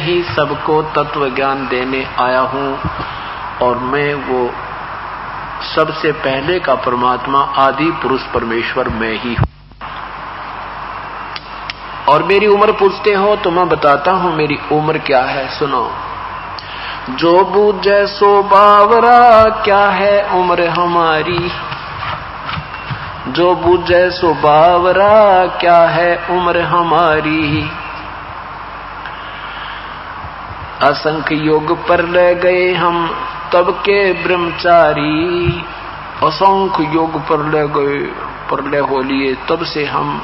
ही सबको तत्व ज्ञान देने आया हूं और मैं वो सबसे पहले का परमात्मा आदि पुरुष परमेश्वर मैं ही हूं। और मेरी उम्र पूछते हो तो मैं बताता हूं मेरी उम्र क्या है, सुनो। जो बूझे सो बावरा, क्या है उम्र हमारी। जो बूझे सो बावरा, क्या है उम्र हमारी। असंख्य योग पर रह गए हम तब के ब्रह्मचारी। असंख्य योग पर ले गए, परलय हो लिए, तब से हम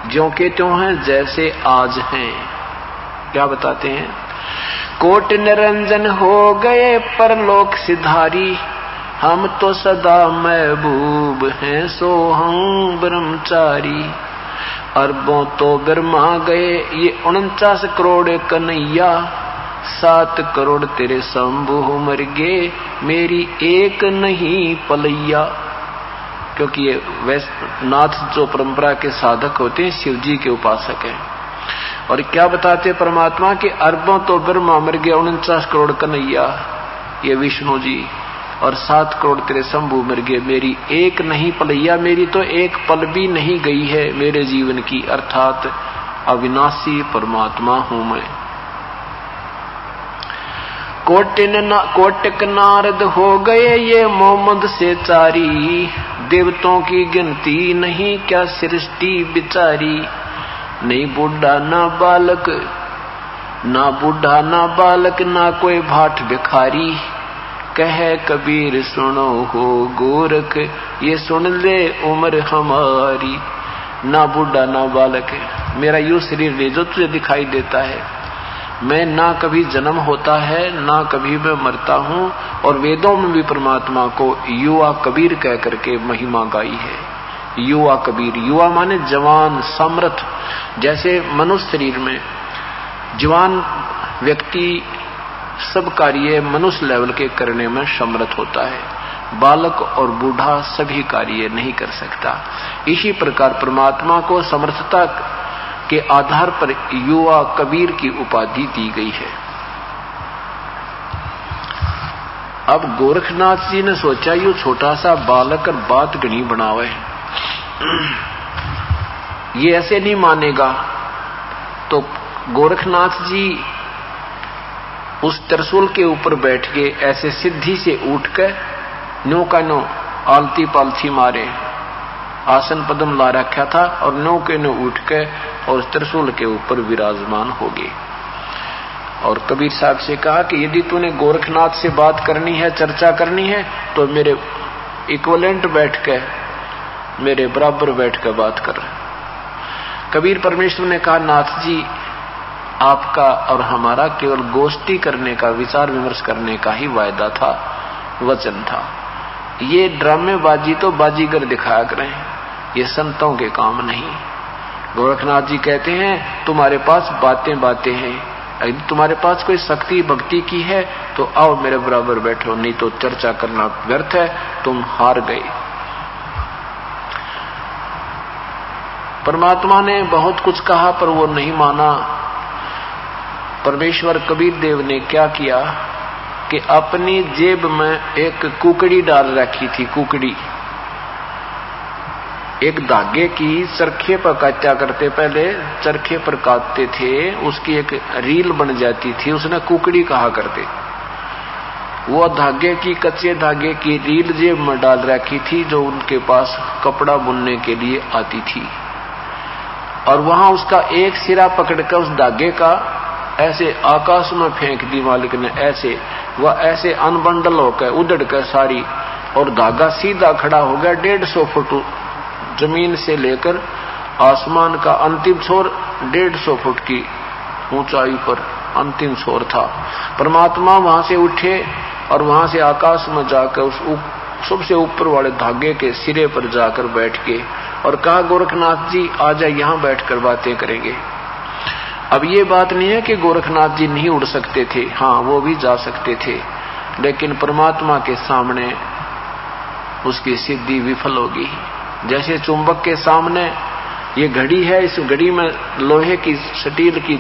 ज्यों के त्यों हैं जैसे आज हैं। क्या बताते हैं? कोट निरंजन हो गए परलोक सिधारी, हम तो सदा महबूब हैं सो हम ब्रह्मचारी। अरबों तो ब्रह्मा गए ये 49 करोड़ कन्हैया, 7 करोड़ तेरे शंभु मर गए मेरी एक नहीं पलैया। क्योंकि ये नाथ जो परंपरा के साधक होते हैं शिव जी के उपासक हैं। और क्या बताते परमात्मा के अरबों तो ब्रह्मा मर गया 49 करोड़ कन्हैया, ये विष्णु जी, और 7 करोड़ तेरे शंभु मर गए मेरी एक नहीं पलैया। मेरी तो एक पल भी नहीं गई है मेरे जीवन की, अर्थात अविनाशी परमात्मा हूं मैं। कोटिक नारद हो गए ये मोहम्मद से चारी, देवतों की गिनती नहीं क्या सृष्टि बिचारी। नहीं बूढ़ा ना बालक, ना बूढ़ा ना बालक, ना कोई भाट भिखारी। कहे कबीर सुनो हो गोरख, ये सुन ले उम्र हमारी। ना बूढ़ा ना बालक, मेरा यूं शरीर ले जो तुझे दिखाई देता है। मैं ना कभी जन्म होता है ना कभी मैं मरता हूं। और वेदों में भी परमात्मा को युवा कबीर कह करके महिमा गाई है। युवा कबीर, युवा माने जवान समर्थ। जैसे मनुष्य शरीर में जवान व्यक्ति सब कार्य मनुष्य लेवल के करने में समर्थ होता है, बालक और बूढ़ा सभी कार्य नहीं कर सकता। इसी प्रकार परमात्मा को समर्थता के आधार पर युवा कबीर की उपाधि दी गई है। अब गोरखनाथ जी ने सोचा यू छोटा सा बालक और बात घनी बनावे, ये ऐसे नहीं मानेगा। तो गोरखनाथ जी उस त्रिशूल के ऊपर बैठ के ऐसे सिद्धि से उठ कर नो का नो आलती पालथी मारे, आसन पद्म ला रखा था और नो के नो उठ के और त्रिशूल के ऊपर विराजमान हो गए। और कबीर साहब से कहा कि यदि तूने गोरखनाथ से बात करनी है, चर्चा करनी है, तो मेरे इक्वलेंट बैठ के, मेरे बराबर बैठ कर बात कर। कबीर परमेश्वर ने कहा नाथ जी आपका और हमारा केवल गोष्ठी करने का, विचार विमर्श करने का ही वायदा था, वचन था। ये ड्रामेबाजी तो बाजीगर दिखाया करें, ये संतों के काम नहीं। गोरखनाथ जी कहते हैं तुम्हारे पास बातें बातें हैं, यदि तुम्हारे पास कोई शक्ति भक्ति की है तो आओ मेरे बराबर बैठो, नहीं तो चर्चा करना व्यर्थ है, तुम हार गए। परमात्मा ने बहुत कुछ कहा पर वो नहीं माना। परमेश्वर कबीर देव ने क्या किया कि अपनी जेब में एक कुकड़ी डाल रखी थी। कुकड़ी एक धागे की चरखे पर काटा करते, पहले चरखे पर काटते थे, उसकी एक रील बन जाती थी, उसने कुकड़ी कहा करते। वो धागे की, कच्चे धागे की रील जेब में डाल रखी थी जो उनके पास कपड़ा बुनने के लिए आती थी। और वहां उसका एक सिरा पकड़कर उस धागे का ऐसे आकाश में फेंक दी मालिक ने, ऐसे वह ऐसे अनबंडल होकर उधड़ कर सारी, और धागा सीधा खड़ा हो गया 150 फुट जमीन से लेकर आसमान का अंतिम छोर 150 फुट की ऊंचाई पर अंतिम छोर था। परमात्मा वहां से उठे और वहां से आकाश में जाकर उस सबसे ऊपर वाले धागे के सिरे पर जाकर बैठ के और कहा गोरखनाथ जी आजा यहां बैठकर बातें करेंगे। अब ये बात नहीं है कि गोरखनाथ जी नहीं उड़ सकते थे, हाँ वो भी जा सकते थे, लेकिन परमात्मा के सामने उसकी सिद्धि विफल होगी। जैसे चुंबक के सामने ये घड़ी है, इस घड़ी में लोहे की स्टील की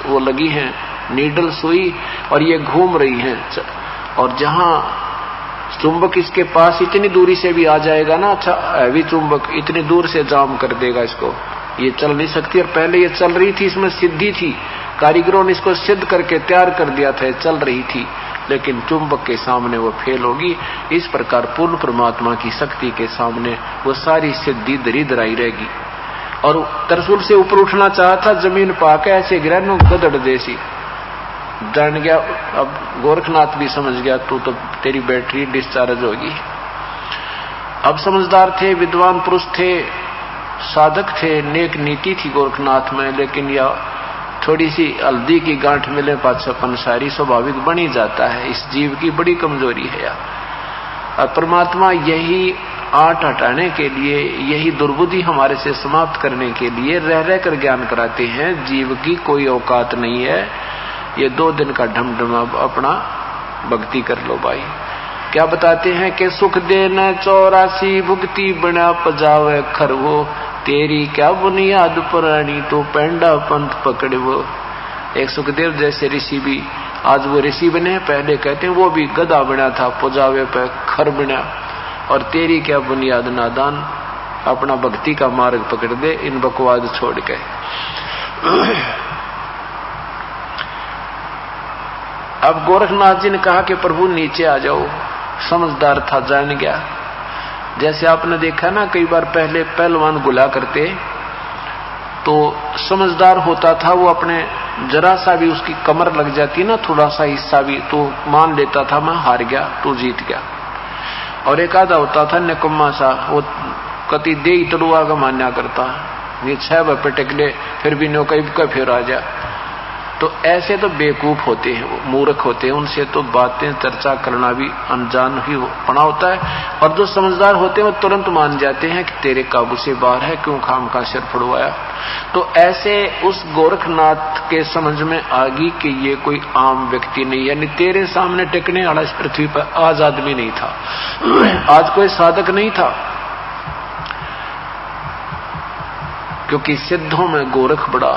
वो लगी है नीडल सुई, और ये घूम रही है। और जहां चुंबक इसके पास इतनी दूरी से भी आ जाएगा ना, अच्छा हैवी चुंबक इतनी दूर से जाम कर देगा इसको, ये चल नहीं सकती। और पहले ये चल रही थी, इसमें सिद्धि थी, कारीगरों ने इसको सिद्ध करके तैयार कर दिया था, चल रही थी, लेकिन चुंबक के सामने वो फेल होगी। इस प्रकार पूर्ण परमात्मा की शक्ति के सामने वो सारी सिद्धि दरिद्राई रहेगी। और तरसुल से ऊपर उठना चाहा था, जमीन पाके ऐसे गिरा गदड़ जैसी, जान गया। अब गोरखनाथ भी समझ गया, तू तो तेरी बैटरी डिस्चार्ज होगी। अब समझदार थे, विद्वान पुरुष थे, साधक थे, नेक नीति थी गोरखनाथ में, लेकिन यह थोड़ी सी हल्दी की गांठ मिले पाछपन सारी स्वाभाविक बन ही जाता है। इस जीव की बड़ी कमजोरी है यार। परमात्मा यही आट हटाने के लिए, यही दुर्बुद्धि हमारे से समाप्त करने के लिए रह रह कर ज्ञान कराते हैं। जीव की कोई औकात नहीं है, ये 2 दिन का ढमढमा अपना भक्ति कर लो भाई। क्या बताते हैं कि सुख देना 84 भुक्ति बना पजावे खरवो, तेरी क्या बुनियाद पुरानी तो पेंडा पंथ पकड़े वो। एक सुखदेव जैसे ऋषि भी आज वो ऋषि बने, पहले कहते हैं वो भी गधा बना था, पुजावे पे खर बना। और तेरी क्या बुनियाद नादान, अपना भक्ति का मार्ग पकड़ दे, इन बकवाद छोड़ के। अब गोरखनाथ जी ने कहा कि प्रभु नीचे आ जाओ। समझदार था, जान गया। जैसे आपने देखा ना, कई बार पहले पहलवान गुला करते तो समझदार होता था, वो अपने जरा सा भी उसकी कमर लग जाती ना, थोड़ा सा हिस्सा भी, तो मान लेता था मैं हार गया, तू जीत गया। और एक आधा होता था निकम्मा सा, वो कति दे तड़ुआ का मान्या करता, ये 6 बजे टेक ले, फिर भी नो कई का फिर आ जा। तो ऐसे तो बेवकूफ होते हैं, मूर्ख होते हैं, उनसे तो बातें चर्चा करना भी अनजान ही पड़ा होता है। और जो समझदार होते हैं वो तुरंत मान जाते हैं कि तेरे काबू से बाहर है, क्यों खाम का सिर फड़वाया। तो ऐसे उस गोरखनाथ के समझ में आ गई कि ये कोई आम व्यक्ति नहीं, यानी तेरे सामने टिकने वाला इस पृथ्वी पर आज आदमी नहीं था, आज कोई साधक नहीं था, क्योंकि सिद्धों में गोरख बड़ा।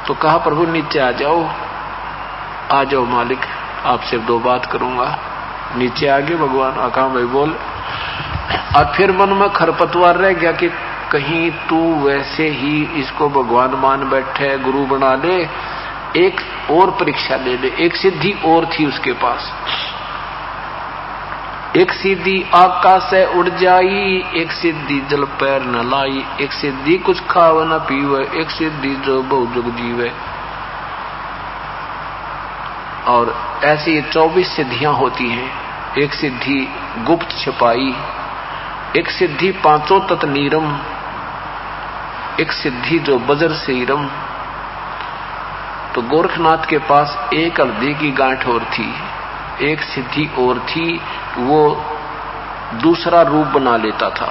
तो कहा प्रभु नीचे आ जाओ, आ जाओ मालिक, आपसे 2 बात करूंगा। नीचे आ गए भगवान। आका भाई बोल। अब फिर मन में खरपतवार रह गया कि कहीं तू वैसे ही इसको भगवान मान बैठे, गुरु बना ले, एक और परीक्षा ले ले। एक सिद्धि और थी उसके पास, एक सिद्धि आकाश से उड़ जाई, एक सिद्धि जल पैर न लाई, एक सिद्धि कुछ खाव न पीवे, एक सिद्धि जो बहु जुग जीवे। और ऐसी 24 सिद्धियां होती हैं। एक सिद्धि गुप्त छिपाई, एक सिद्धि 5 तत् नीरम, एक सिद्धि जो बजर से ईरम। तो गोरखनाथ के पास एक हल्दी की गांठ और थी, एक सिद्धि और थी, वो दूसरा रूप बना लेता था।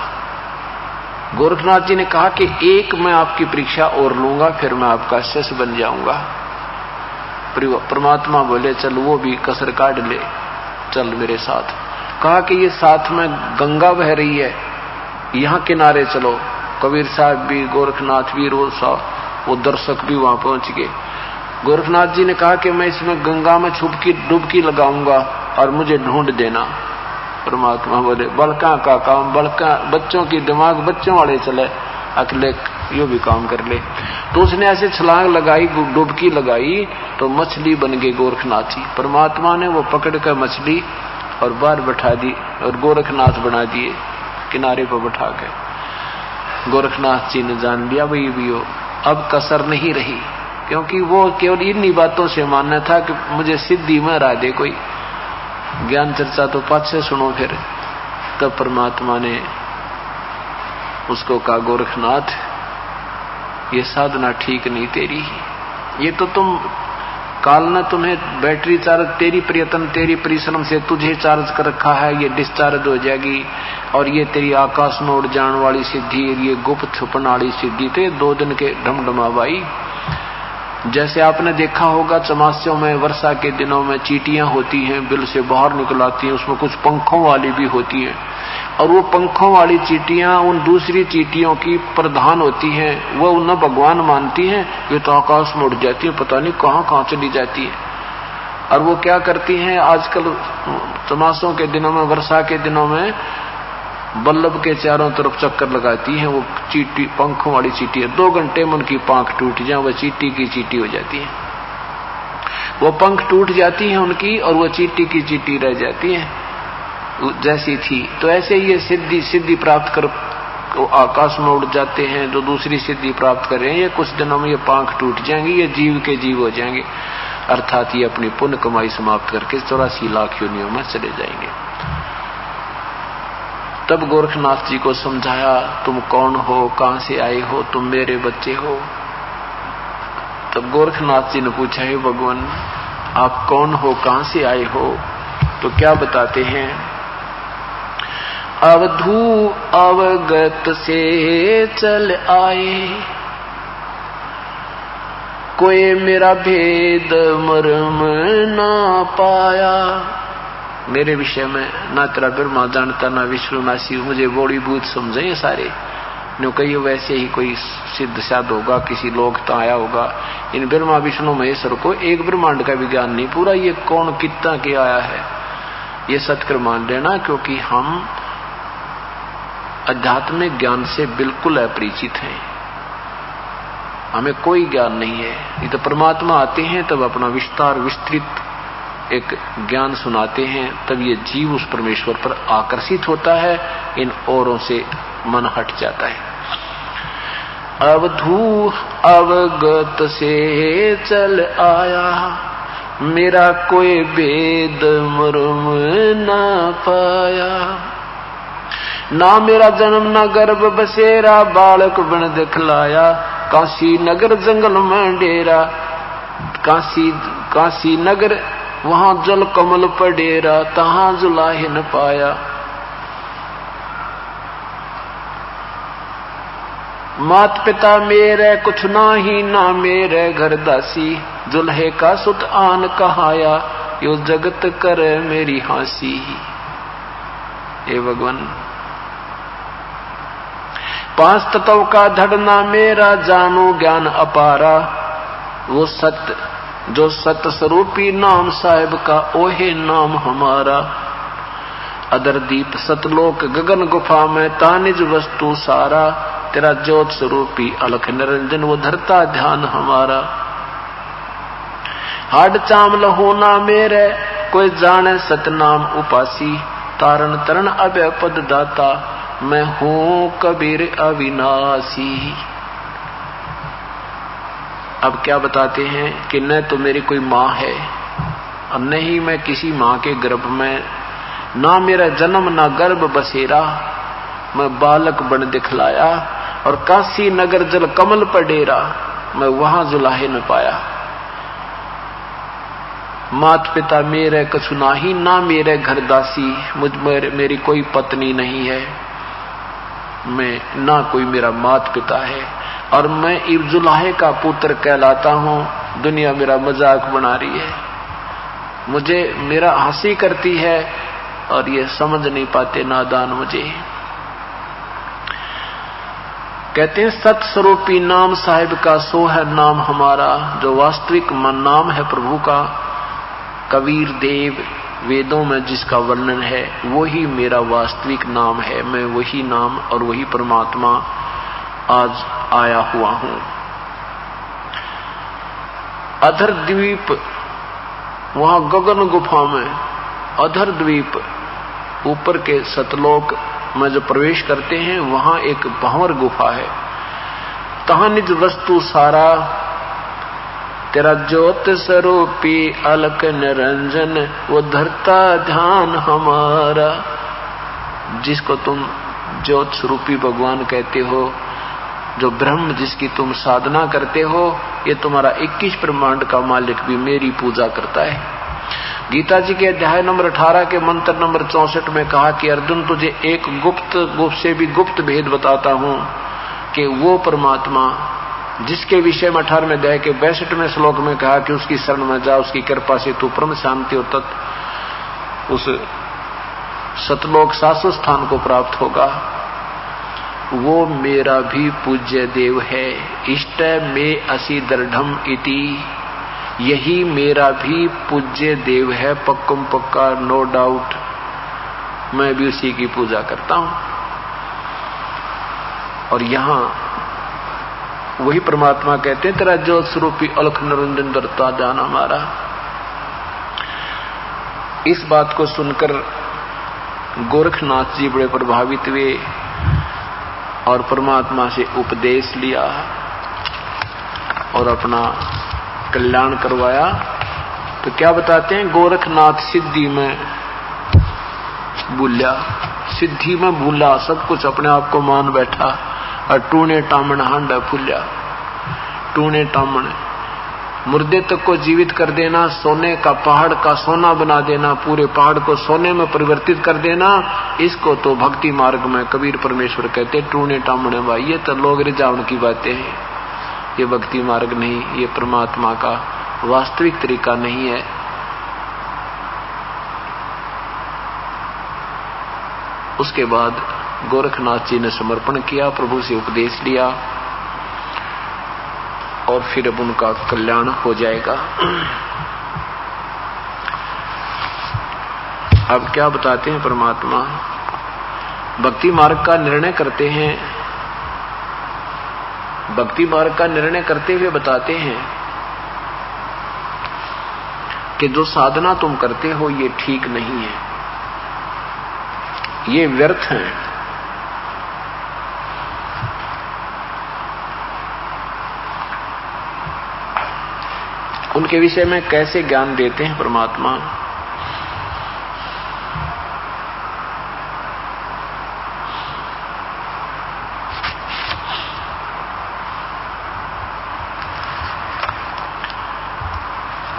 गोरखनाथ जी ने कहा कि एक मैं आपकी परीक्षा और लूंगा, फिर मैं आपका शिष्य बन जाऊंगा। परमात्मा बोले चल वो भी कसर काट ले, चल मेरे साथ। कहा कि ये साथ में गंगा बह रही है, यहां किनारे चलो। कबीर साहब भी, गोरखनाथ भी, रोज साहब, वो दर्शक भी वहां पहुंच गए। गोरखनाथ जी ने कहा कि मैं इसमें गंगा में डुबकी लगाऊंगा और मुझे ढूंढ देना। परमात्मा बोले बलका का काम बलका, बच्चों की दिमाग बच्चों वाले चले, अकेले यो भी काम कर ले। तो उसने ऐसे छलांग लगाई, डुबकी लगाई, तो मछली बन गई गोरखनाथ जी। परमात्मा ने वो पकड़ कर मछली और बाहर बैठा दी और गोरखनाथ बना दिए किनारे पर बैठा के। गोरखनाथ जी ने जान लिया भाई भी हो, अब कसर नहीं रही, क्योंकि वो केवल इन्हीं बातों से मानना था कि मुझे सिद्धि में हरा दे कोई, ज्ञान चर्चा तो पाछे सुनो। फिर तब परमात्मा ने उसको कहा गोरखनाथ ये साधना ठीक नहीं तेरी, ये तो तुम काल ने तुम्हें बैटरी चार्ज, तेरी प्रयत्न तेरी परिश्रम से तुझे चार्ज कर रखा है, ये डिस्चार्ज हो जाएगी। और ये तेरी आकाश में उड़ जाने वाली सिद्धि, ये गुप्त छुपन वाली सिद्धि, तो 2 दिन के ढमढमा भाई जैसे आपने देखा होगा चमास्यों में वर्षा के दिनों में चींटियां होती हैं, बिल से बाहर निकल आती हैं, उसमें कुछ पंखों वाली भी होती हैं, और वो पंखों वाली चींटियां उन दूसरी चींटियों की प्रधान होती हैं। वो उन्हें भगवान मानती हैं, ये तो आकाश में उड़ जाती है, पता नहीं कहां कहां चली जाती है। और वो क्या करती हैं, आजकल चमासों के दिनों में, वर्षा के दिनों में बल्लभ के चारों तरफ चक्कर लगाती हैं वो चींटी, पंखों वाली चींटी है। 2 घंटे में उनकी पंख टूट जाए, वो चींटी की चींटी हो जाती है। वो पंख टूट जाती है उनकी, और वो चींटी की चींटी रह जाती है जैसी थी। तो ऐसे ये सिद्धि प्राप्त कर आकाश में उड़ जाते हैं, जो दूसरी सिद्धि प्राप्त कर रहे हैं, ये कुछ दिनों में ये पंख टूट जाएंगे, ये जीव के जीव हो जाएंगे, अर्थात ये अपनी पुण्य कमाई समाप्त करके 84 लाख योनियों में चले जाएंगे। तब गोरखनाथ जी को समझाया, तुम कौन हो, कहां से आए हो, तुम मेरे बच्चे हो। तब गोरखनाथ जी ने पूछा, हे भगवान आप कौन हो, कहां से आए हो? तो क्या बताते हैं, अवधू अवगत से चल आए, कोई मेरा भेद मर्म ना पाया। मेरे विषय में ना तेरा ब्रह्मा जानता, ना विष्णुनाशी, मुझे बड़ी भूत समझे ये सारे। नो कही वैसे ही कोई सिद्ध साध होगा, किसी लोग तो आया होगा। इन ब्रह्मा विष्णु महेश्वर को एक ब्रह्मांड का भी ज्ञान नहीं पूरा, ये कौन कितना के आया है, ये सत्कर मान लेना, क्योंकि हम आध्यात्मिक ज्ञान से बिल्कुल अपरिचित हैं, हमें कोई ज्ञान नहीं है। ये तो परमात्मा आते हैं तब अपना विस्तार विस्तृत एक ज्ञान सुनाते हैं, तब ये जीव उस परमेश्वर पर आकर्षित होता है, इन औरों से मन हट जाता है। अवधू अवगत से चल आया, मेरा कोई भेद मर्म ना पाया। ना मेरा जन्म ना गर्भ बसेरा, बालक बन दिखलाया, काशी नगर जंगल में डेरा, काशी नगर वहां जल कमल पर डेरा, तहां जुलाहे न पाया। मात पिता मेरे कुछ ना ही, ना मेरे घर दासी, जुल्हे का सुत आन कहाया, यो जगत कर मेरी हासी। हे भगवान 5 तत्व का धड़ना मेरा, जानो ज्ञान अपारा, वो सत्य जो सत्य स्वरूपी नाम साहिब का, ओहे नाम हमारा। अदर दीप सतलोक गगन गुफा में, तानिज वस्तु सारा, तेरा ज्योत स्वरूपी अलख निरंजन, वो धरता ध्यान हमारा। हाड चाम लहोना मेरे, कोई जाने सतनाम उपासी, तारण तरण अभय पद दाता, मैं हूं कबीर अविनाशी। अब क्या बताते हैं कि न तो मेरी कोई माँ है, और न ही मैं किसी माँ के गर्भ में, ना मेरा जन्म ना गर्भ बसेरा, मैं बालक बन दिखलाया, और काशी नगर जल कमल पर डेरा, मैं वहां जुलाहे न पाया। मात पिता मेरे कछु नाही, ना मेरे घर दासी, मेरी कोई पत्नी नहीं है, मैं ना कोई मेरा मात पिता है, और मैं इब्जुलाहे का पुत्र कहलाता हूं। दुनिया मेरा मजाक बना रही है, मुझे मेरा हंसी करती है, और ये समझ नहीं पाते नादान मुझे। कहते हैं सत स्वरूपी नाम साहिब का, सो है नाम हमारा, जो वास्तविक नाम है प्रभु का। कबीर देव वेदों में जिसका वर्णन है, वही मेरा वास्तविक नाम है। मैं वही नाम और वही परमात्मा आज आया हुआ हूं। अधर द्वीप, वहां गगन गुफा में, अधर द्वीप ऊपर के सतलोक में जो प्रवेश करते हैं, वहां एक भंवर गुफा है। तहां निज वस्तु सारा, तेरा ज्योत स्वरूपी अलक निरंजन, वो धरता ध्यान हमारा। जिसको तुम ज्योत स्वरूपी भगवान कहते हो, जो ब्रह्म जिसकी तुम साधना करते हो, ये तुम्हारा 21 ब्रह्मांड का मालिक भी मेरी पूजा करता है। गीता जी के अध्याय नंबर 18 के मंत्र नंबर 64 में कहा कि अर्जुन तुझे एक गुप्त से भी गुप्त भेद बताता हूं, कि वो परमात्मा जिसके विषय में 18वें अध्याय के 62वें श्लोक में कहा कि उसकी शरण में जा, उसकी कृपा से तू परम शांति और तत् उस सतलोक शाश्वत स्थान को प्राप्त होगा, वो मेरा भी पूज्य देव है। इष्ट में असी दृढ़म इति, यही मेरा भी पूज्य देव है, पक्कम पक्का, नो डाउट, मैं भी उसी की पूजा करता हूं। और यहां वही परमात्मा कहते हैं, तेरा ज्योत स्वरूपी अलख निरंजन दरता जान हमारा। इस बात को सुनकर गोरखनाथ जी बड़े प्रभावित हुए और परमात्मा से उपदेश लिया और अपना कल्याण करवाया। तो क्या बताते हैं, गोरखनाथ सिद्धि में भूला, सिद्धि में भूला, सब कुछ अपने आप को मान बैठा और टूने टामण हांडा फूल्या। टूने टामण मुर्दे तक को जीवित कर देना, सोने का पहाड़ का सोना बना देना, पूरे पहाड़ को सोने में परिवर्तित कर देना, इसको तो भक्ति मार्ग में कबीर परमेश्वर कहते टूने टामण भाई। ये तो लोग रिझावन की बातें हैं, ये भक्ति मार्ग नहीं, ये परमात्मा का वास्तविक तरीका नहीं है। उसके बाद गोरखनाथ जी ने समर्पण किया, प्रभु से उपदेश लिया और फिर अब उनका कल्याण हो जाएगा। अब क्या बताते हैं परमात्मा, भक्ति मार्ग का निर्णय करते हैं, भक्ति मार्ग का निर्णय करते हुए बताते हैं कि जो साधना तुम करते हो ये ठीक नहीं है, ये व्यर्थ है। उनके विषय में कैसे ज्ञान देते हैं परमात्मा।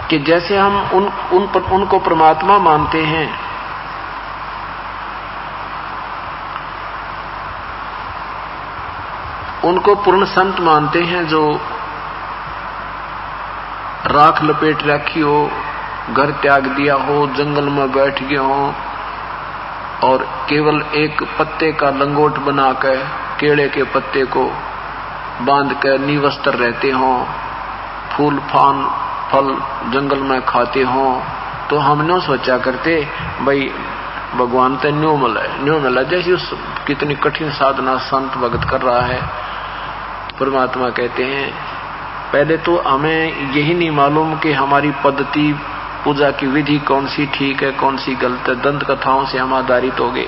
कि जैसे हम उनको परमात्मा मानते हैं, उनको पूर्ण संत मानते हैं, जो राख लपेट रखी हो, घर त्याग दिया हो, जंगल में बैठ गए हो और केवल एक पत्ते का लंगोट बनाकर, केले के पत्ते को बांधकर निवस्त्र रहते हो, फूल फान फल जंगल में खाते हो, तो हम न सोचा करते भाई भगवान तो न्यू मिला, जैसी उस कितनी कठिन साधना संत भगत कर रहा है। परमात्मा कहते हैं पहले तो हमें यही नहीं मालूम कि हमारी पद्धति, पूजा की विधि कौन सी ठीक है कौन सी गलत है। दंत कथाओं से हम आधारित हो गए।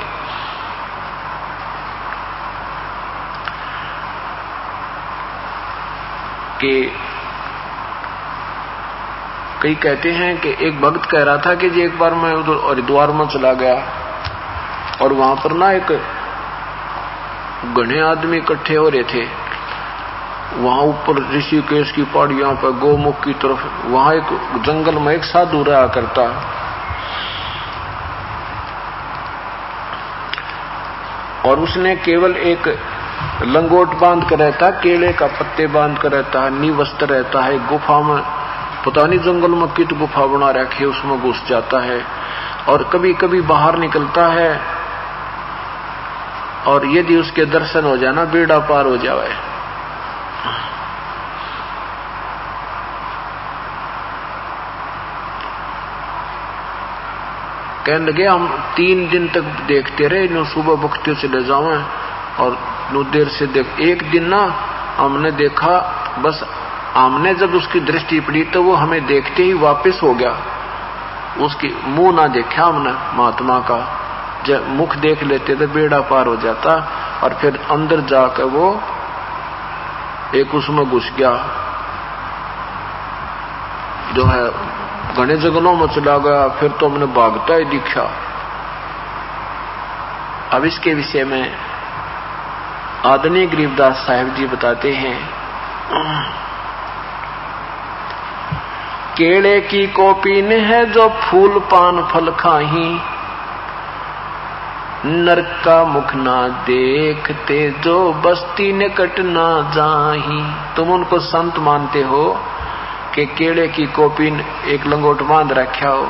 कि कई कहते हैं कि एक भक्त कह रहा था कि जी एक बार मैं उधर हरिद्वार में चला गया और वहां पर ना एक घने आदमी इकट्ठे हो रहे थे। वहां ऊपर ऋषिकेश की पहाड़ियों पर गोमुख की तरफ, वहां एक जंगल में एक साधु रहा करता, और उसने केवल एक लंगोट बांध कर रहता, केले का पत्ते बांध कर रहता है, निवस्त्र रहता है, गुफा में, पता नहीं जंगल में कित गुफा बना रखी, उसमें घुस जाता है और कभी कभी बाहर निकलता है, और यदि उसके दर्शन हो जाना बेड़ा पार हो जाए। कहने लगे हम 3 दिन तक देखते रहे, नो सुबह भक्तियों से ले जावे और नो देर से देख। एक दिन ना हमने देखा, बस हमने जब उसकी दृष्टि पड़ी तो वो हमें देखते ही वापस हो गया। उसकी मुंह ना देखा हमने महात्मा का, जब मुख देख लेते तो बेड़ा पार हो जाता। और फिर अंदर जाकर वो एक उसमें घुस गया, जो है घने जंगलों में चला गया। फिर तो हमने भागता ही दिखा। अब इसके विषय में आदरणीय गरीबदास साहिब जी बताते हैं, केले की कॉपी ने है जो फूल पान फल खाही, नरक का मुख ना देखते जो बस्ती निकट ना जाही। तुम उनको संत मानते हो कि केले की कोपी एक लंगोट बांध रखा हो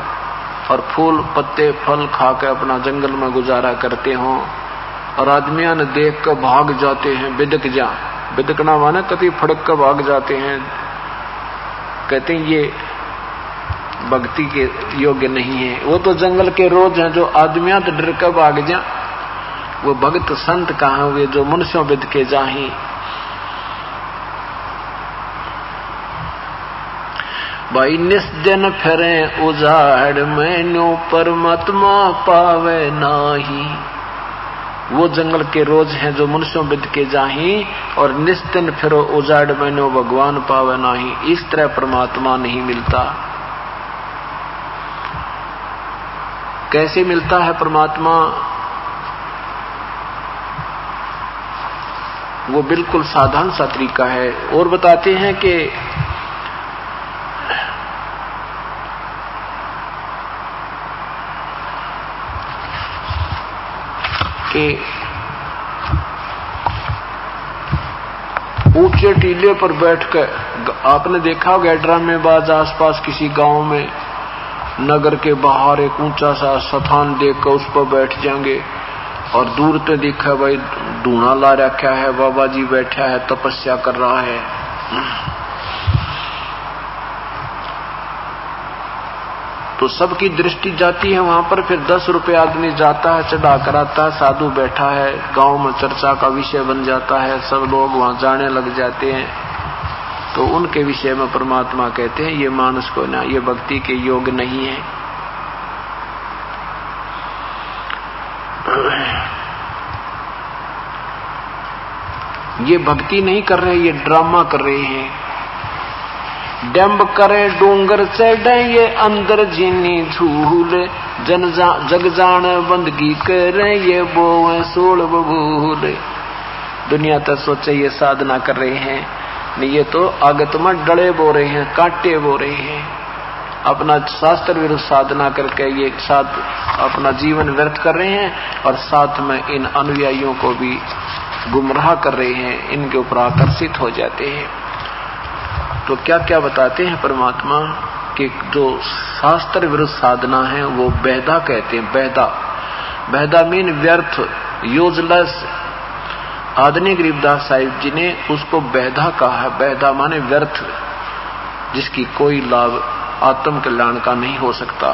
और फूल पत्ते फल खाकर अपना जंगल में गुजारा करते हो, और आदमियां ने देख कर भाग जाते हैं, बिदकना माने कभी फड़क कर भाग जाते हैं। कहते हैं ये भक्ति के योग्य नहीं है। वो तो जंगल के रोज हैं, जो आदमियां तो डर कर भाग जा। वो भक्त संत कहाँ हुए जो मनुष्यों बिद के जाही। भाई निस्जन फिरे उजाड़ मैनो परमात्मा पावे नाही। वो जंगल के रोज हैं जो मनुष्यों बिद के जाही, और निस्दिन फिरो उजाड़ मैनो भगवान पावे नाही। इस तरह परमात्मा नहीं मिलता। कैसे मिलता है परमात्मा? वो बिल्कुल साधारण सा तरीका है। और बताते हैं कि ऊंचे टीले पर बैठकर, आपने देखा होगा ड्रामेबाज आसपास किसी गांव में नगर के बाहर एक ऊंचा सा स्थान देखकर उस पर बैठ जाएंगे, और दूर से देखा भाई धूना ला रखा है, बाबा जी बैठा है, तपस्या कर रहा है। तो सबकी दृष्टि जाती है वहां पर। फिर 10 रुपए आदमी जाता है, चढ़ा कर आता है, साधु बैठा है, गांव में चर्चा का विषय बन जाता है, सब लोग वहां जाने लग जाते हैं। तो उनके विषय में परमात्मा कहते हैं ये मानस को ना, ये भक्ति के योग नहीं है। ये भक्ति नहीं कर रहे, ये ड्रामा कर रहे हैं। डंब करे डूंगर चढ़े ये अंदर जीनी झूल, जग जान बंदगी करे ये बोए सोल बबूल। दुनिया तक सोचे ये साधना कर रहे हैं, नहीं ये तो आगत में डले बो रहे हैं, कांटे बो रहे हैं। अपना शास्त्र विरुद्ध साधना करके ये साथ अपना जीवन व्यर्थ कर रहे हैं, और साथ में इन अनुयायियों को भी गुमराह कर रहे हैं, इनके ऊपर आकर्षित हो जाते हैं। तो क्या क्या बताते हैं परमात्मा कि जो शास्त्र विरुद्ध साधना है वो बेहदा कहते हैं। बेहदा मीन व्यर्थ, यूजलेस। आदरणीय गरीबदास साहिब जी ने उसको बेहदा कहा है। बेहदा माने व्यर्थ, जिसकी कोई लाभ आत्म कल्याण का नहीं हो सकता।